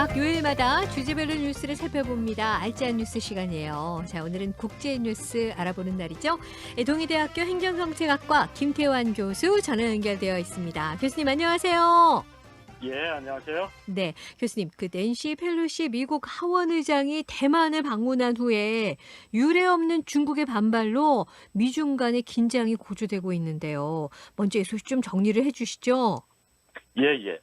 각 요일마다 주제별로 뉴스를 살펴봅니다. 알짜한 뉴스 시간이에요. 자, 오늘은 국제 뉴스 알아보는 날이죠. 동의대학교 행정정책학과 김태환 교수 전화 연결되어 있습니다. 교수님 안녕하세요. 예, 안녕하세요. 네, 교수님, 낸시 펠로시 미국 하원 의장이 대만을 방문한 후에 유례 없는 중국의 반발로 미중 간의 긴장이 고조되고 있는데요. 먼저 이 소식 좀 정리를 해주시죠. 예, 예.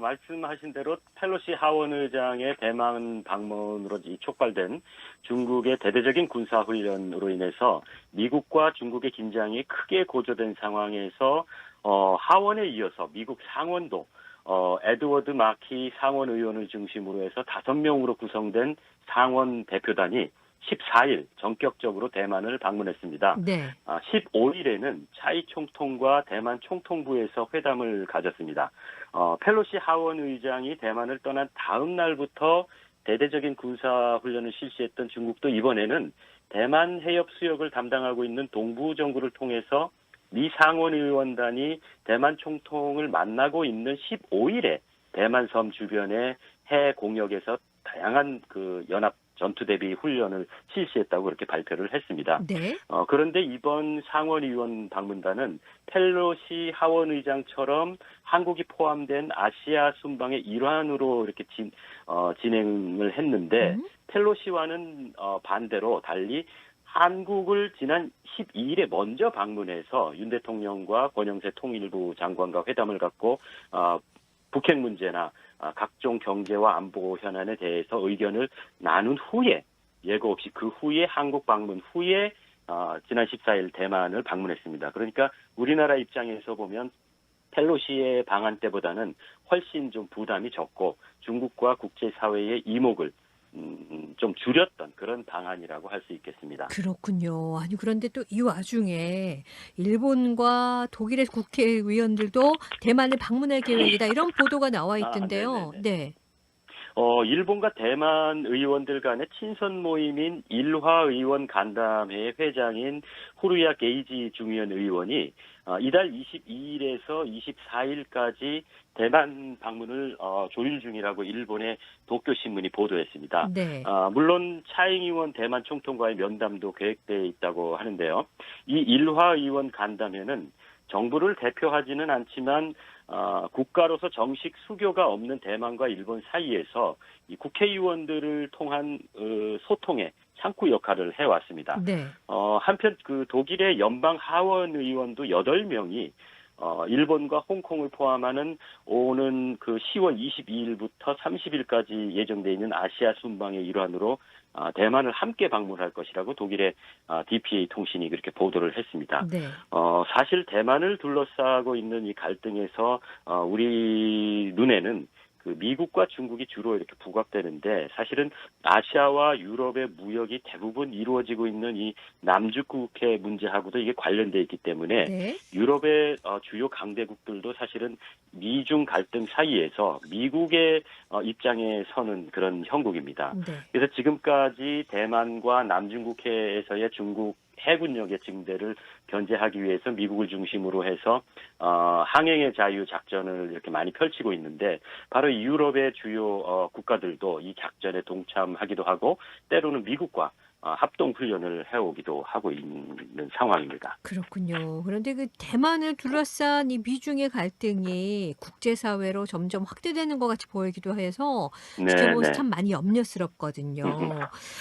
말씀하신 대로 펠로시 하원 의장의 대만 방문으로 촉발된 중국의 대대적인 군사훈련으로 인해서 미국과 중국의 긴장이 크게 고조된 상황에서 하원에 이어서 미국 상원도 에드워드 마키 상원 의원을 중심으로 해서 5명으로 구성된 상원 대표단이 14일 전격적으로 대만을 방문했습니다. 네. 15일에는 차이 총통과 대만 총통부에서 회담을 가졌습니다. 펠로시 하원 의장이 대만을 떠난 다음 날부터 대대적인 군사훈련을 실시했던 중국도 이번에는 대만 해협 수역을 담당하고 있는 동부 정부를 통해서 미 상원 의원단이 대만 총통을 만나고 있는 15일에 대만 섬 주변의 해 공역에서 다양한 연합 전투 대비 훈련을 실시했다고 그렇게 발표를 했습니다. 네. 그런데 이번 상원의원 방문단은 펠로시 하원 의장처럼 한국이 포함된 아시아 순방의 일환으로 이렇게 진행을 했는데 펠로시와는 반대로 달리 한국을 지난 12일에 먼저 방문해서 윤 대통령과 권영세 통일부 장관과 회담을 갖고 북핵 문제나 각종 경제와 안보 현안에 대해서 의견을 나눈 후에 예고 없이 그 후에 한국 방문 후에 지난 14일 대만을 방문했습니다. 그러니까 우리나라 입장에서 보면 펠로시의 방한 때보다는 훨씬 좀 부담이 적고 중국과 국제사회의 이목을 좀 줄였던 그런 방안이라고 할 수 있겠습니다. 그렇군요. 아니 그런데 또 이 와중에 일본과 독일의 국회의원들도 대만을 방문할 계획이다. 이런 보도가 나와 있던데요. 네네네. 네. 일본과 대만 의원들 간의 친선 모임인 일화의원 간담회의 회장인 후루야 게이지 중의원 의원이 이달 22일에서 24일까지 대만 방문을 조율 중이라고 일본의 도쿄신문이 보도했습니다. 네. 물론 차잉의원 대만 총통과의 면담도 계획되어 있다고 하는데요. 이 일화의원 간담회는 정부를 대표하지는 않지만 국가로서 정식 수교가 없는 대만과 일본 사이에서 이 국회의원들을 통한 소통의 창구 역할을 해왔습니다. 네. 한편 독일의 연방 하원 의원도 8명이 일본과 홍콩을 포함하는 오는 10월 22일부터 30일까지 예정돼 있는 아시아 순방의 일환으로 대만을 함께 방문할 것이라고 독일의 DPA 통신이 그렇게 보도를 했습니다. 네. 사실 대만을 둘러싸고 있는 이 갈등에서 우리 눈에는 미국과 중국이 주로 이렇게 부각되는데 사실은 아시아와 유럽의 무역이 대부분 이루어지고 있는 이 남중국해 문제하고도 이게 관련돼 있기 때문에 네. 유럽의 주요 강대국들도 사실은 미중 갈등 사이에서 미국의 입장에 서는 그런 형국입니다. 네. 그래서 지금까지 대만과 남중국해에서의 중국 해군력의 증대를 견제하기 위해서 미국을 중심으로 해서 항행의 자유 작전을 이렇게 많이 펼치고 있는데 바로 이 유럽의 주요 국가들도 이 작전에 동참하기도 하고 때로는 미국과 합동 훈련을 해오기도 하고 있는 상황입니다. 그렇군요. 그런데 대만을 둘러싼 이 미중의 갈등이 국제사회로 점점 확대되는 것 같이 보이기도 해서 네, 지켜보면서 네. 참 많이 염려스럽거든요.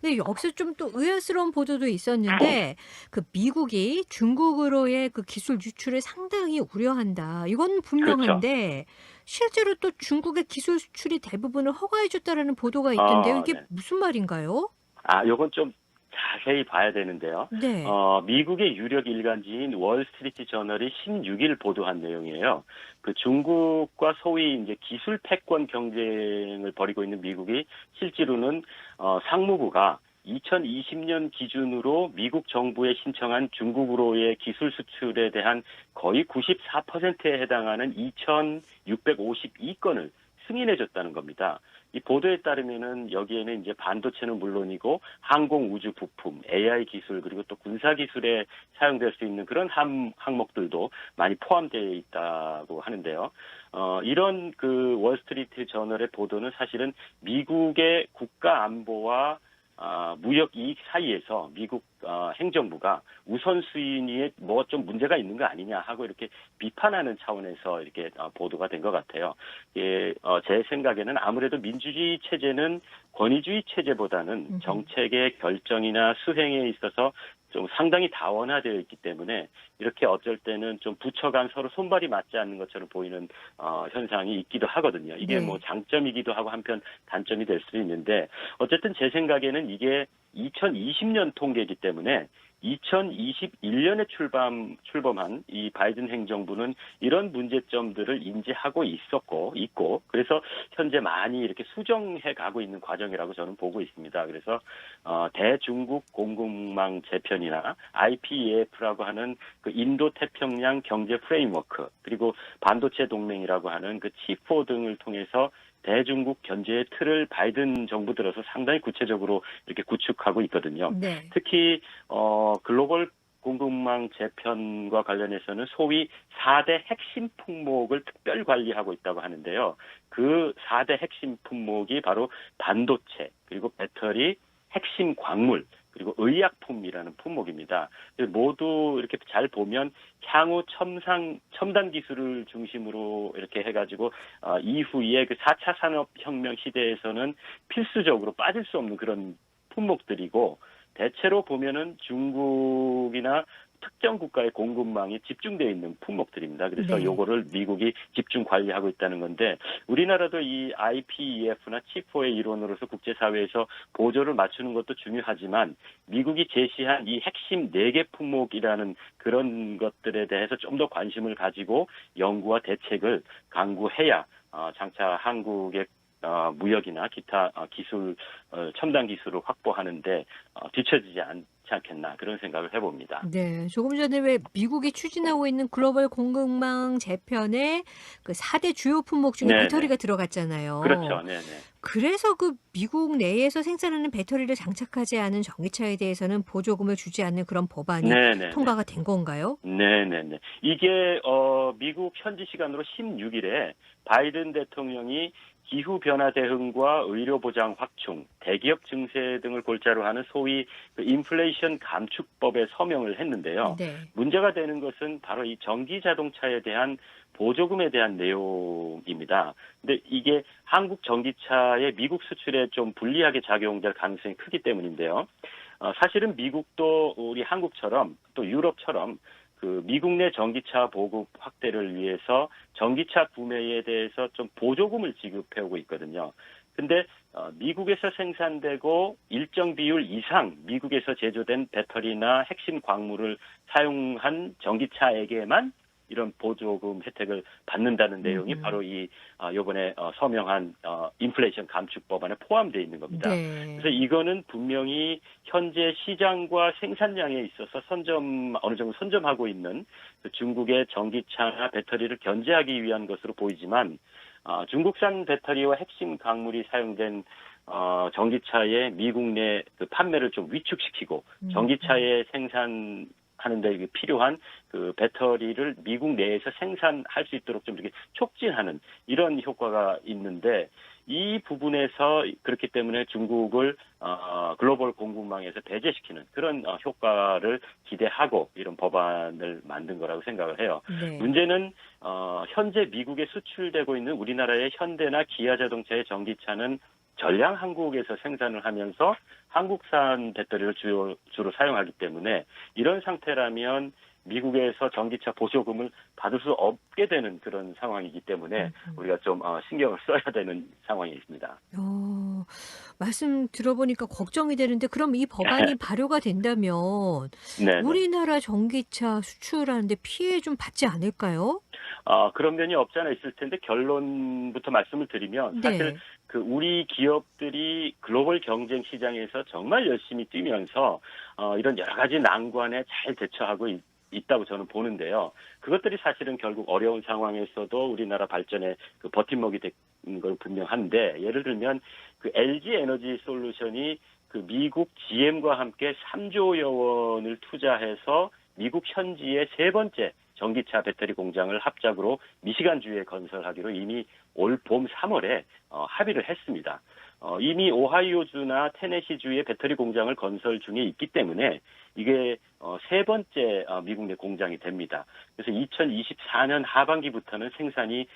근데 여기서 좀 또 의아스러운 보도도 있었는데 미국이 중국으로의 기술 유출을 상당히 우려한다. 이건 그렇죠. 분명한데 실제로 또 중국의 기술 수출이 대부분을 허가해줬다라는 보도가 있던데요. 이게 네. 무슨 말인가요? 요건 좀 자세히 봐야 되는데요. 네. 미국의 유력 일간지인 월스트리트 저널이 16일 보도한 내용이에요. 중국과 소위 이제 기술 패권 경쟁을 벌이고 있는 미국이 실제로는 상무부가 2020년 기준으로 미국 정부에 신청한 중국으로의 기술 수출에 대한 거의 94%에 해당하는 2,652건을 승인해줬다는 겁니다. 이 보도에 따르면은 여기에는 이제 반도체는 물론이고 항공 우주 부품, AI 기술 그리고 또 군사 기술에 사용될 수 있는 그런 항목들도 많이 포함되어 있다고 하는데요. 이런 그 월스트리트 저널의 보도는 사실은 미국의 국가 안보와 무역 이익 사이에서 미국 행정부가 우선순위에 뭐 좀 문제가 있는 거 아니냐 하고 이렇게 비판하는 차원에서 이렇게 보도가 된 것 같아요. 예, 제 생각에는 아무래도 민주주의 체제는 권위주의 체제보다는 정책의 결정이나 수행에 있어서 좀 상당히 다원화되어 있기 때문에 이렇게 어쩔 때는 좀 부처 간 서로 손발이 맞지 않는 것처럼 보이는 현상이 있기도 하거든요. 이게 네. 뭐 장점이기도 하고 한편 단점이 될 수 있는데 어쨌든 제 생각에는 이게 2020년 통계이기 때문에 2021년에 출범한 이 바이든 행정부는 이런 문제점들을 인지하고 있고, 그래서 현재 많이 이렇게 수정해 가고 있는 과정이라고 저는 보고 있습니다. 그래서, 대중국 공급망 재편이나 IPEF라고 하는 그 인도 태평양 경제 프레임워크, 그리고 반도체 동맹이라고 하는 그 칩4 등을 통해서 대중국 견제의 틀을 바이든 정부 들어서 상당히 구체적으로 이렇게 구축하고 있거든요. 네. 특히 글로벌 공급망 재편과 관련해서는 소위 4대 핵심 품목을 특별 관리하고 있다고 하는데요. 그 4대 핵심 품목이 바로 반도체, 그리고 배터리, 핵심 광물, 그리고 의약품이라는 품목입니다. 모두 이렇게 잘 보면 향후 첨단 기술을 중심으로 이렇게 해가지고 이후에 그 4차 산업혁명 시대에서는 필수적으로 빠질 수 없는 그런 품목들이고 대체로 보면은 중국이나 특정 국가의 공급망이 집중되어 있는 품목들입니다. 그래서 네. 요거를 미국이 집중 관리하고 있다는 건데 우리나라도 이 IPEF나 칩4의 일원으로서 국제사회에서 보조를 맞추는 것도 중요하지만 미국이 제시한 이 핵심 4개 품목이라는 그런 것들에 대해서 좀 더 관심을 가지고 연구와 대책을 강구해야 장차 한국의 무역이나 기타 기술, 첨단 기술을 확보하는데 뒤처지지 않겠나 그런 생각을 해봅니다. 네. 조금 전에 왜 미국이 추진하고 있는 글로벌 공급망 재편에 그 4대 주요 품목 중에 네네. 배터리가 들어갔잖아요. 그렇죠. 네네. 그래서 그 미국 내에서 생산하는 배터리를 장착하지 않은 전기차에 대해서는 보조금을 주지 않는 그런 법안이 네네네. 통과가 된 건가요? 네네네. 이게 미국 현지 시간으로 16일에 바이든 대통령이 기후 변화 대응과 의료 보장 확충, 대기업 증세 등을 골자로 하는 소위 그 인플레이션 감축법에 서명을 했는데요. 네. 문제가 되는 것은 바로 이 전기 자동차에 대한 보조금에 대한 내용입니다. 근데 이게 한국 전기차의 미국 수출에 좀 불리하게 작용될 가능성이 크기 때문인데요. 사실은 미국도 우리 한국처럼 또 유럽처럼 그 미국 내 전기차 보급 확대를 위해서 전기차 구매에 대해서 좀 보조금을 지급해오고 있거든요. 근데 미국에서 생산되고 일정 비율 이상 미국에서 제조된 배터리나 핵심 광물을 사용한 전기차에게만 이런 보조금 혜택을 받는다는 내용이 바로 이 이번에 서명한 인플레이션 감축 법안에 포함되어 있는 겁니다. 그래서 네. 이거는 분명히 현재 시장과 생산량에 있어서 어느 정도 선점하고 있는 그 중국의 전기차나 배터리를 견제하기 위한 것으로 보이지만 중국산 배터리와 핵심 광물이 사용된 전기차의 미국 내 그 판매를 좀 위축시키고 전기차의 하는 데 필요한 그 배터리를 미국 내에서 생산할 수 있도록 좀 이렇게 촉진하는 이런 효과가 있는데 이 부분에서 그렇기 때문에 중국을 글로벌 공급망에서 배제시키는 그런 효과를 기대하고 이런 법안을 만든 거라고 생각을 해요. 네. 문제는 현재 미국에 수출되고 있는 우리나라의 현대나 기아 자동차의 전기차는 전량 한국에서 생산을 하면서 한국산 배터리를 주로 사용하기 때문에 이런 상태라면 미국에서 전기차 보조금을 받을 수 없게 되는 그런 상황이기 때문에 우리가 좀 신경을 써야 되는 상황이 있습니다. 말씀 들어보니까 걱정이 되는데 그럼 이 법안이 발효가 된다면 네네. 우리나라 전기차 수출하는데 피해 좀 받지 않을까요? 그런 면이 없지 않아 있을 텐데 결론부터 말씀을 드리면 사실 네. 그 우리 기업들이 글로벌 경쟁 시장에서 정말 열심히 뛰면서 이런 여러 가지 난관에 잘 대처하고 있다고 저는 보는데요. 그것들이 사실은 결국 어려운 상황에서도 우리나라 발전의 그 버팀목이 건 분명한데 예를 들면 그 LG 에너지 솔루션이 그 미국 GM과 함께 3조여 원을 투자해서 미국 현지의 세 번째 전기차 배터리 공장을 합작으로 미시간주에 건설하기로 이미 올 봄 3월에 합의를 했습니다. 이미 오하이오주나 테네시주의 배터리 공장을 건설 중에 있기 때문에 이게 세 번째 미국 내 공장이 됩니다. 그래서 2024년 하반기부터는 생산이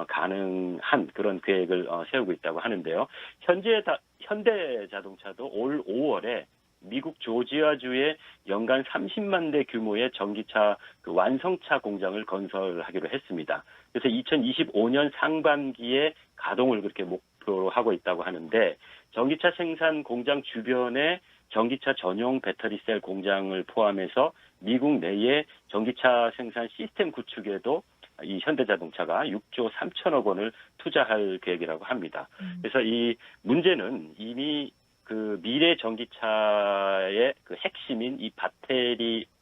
가능한 그런 계획을 세우고 있다고 하는데요. 현대자동차도 올 5월에 미국 조지아주에 연간 30만 대 규모의 전기차 그 완성차 공장을 건설하기로 했습니다. 그래서 2025년 상반기에 가동을 그렇게 목표로 하고 있다고 하는데 전기차 생산 공장 주변에 전기차 전용 배터리 셀 공장을 포함해서 미국 내에 전기차 생산 시스템 구축에도 이 현대자동차가 6조 3천억 원을 투자할 계획이라고 합니다. 그래서 이 문제는 이미 그 미래 전기차의 그 핵심인 이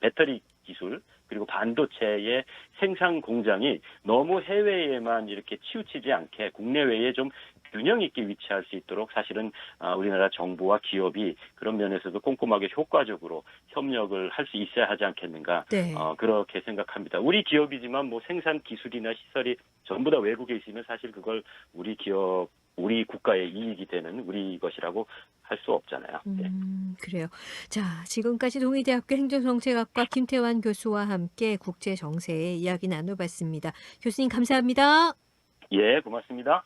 배터리 기술 그리고 반도체의 생산 공장이 너무 해외에만 이렇게 치우치지 않게 국내외에 좀 균형 있게 위치할 수 있도록 사실은 우리나라 정부와 기업이 그런 면에서도 꼼꼼하게 효과적으로 협력을 할 수 있어야 하지 않겠는가 네. 그렇게 생각합니다. 우리 기업이지만 뭐 생산 기술이나 시설이 전부 다 외국에 있으면 사실 그걸 우리 국가의 이익이 되는 우리 것이라고 할 수 없잖아요. 네. 그래요. 자, 지금까지 동의대학교 행정정책학과 김태환 교수와 함께 국제 정세의 이야기 나눠봤습니다. 교수님 감사합니다. 예, 고맙습니다.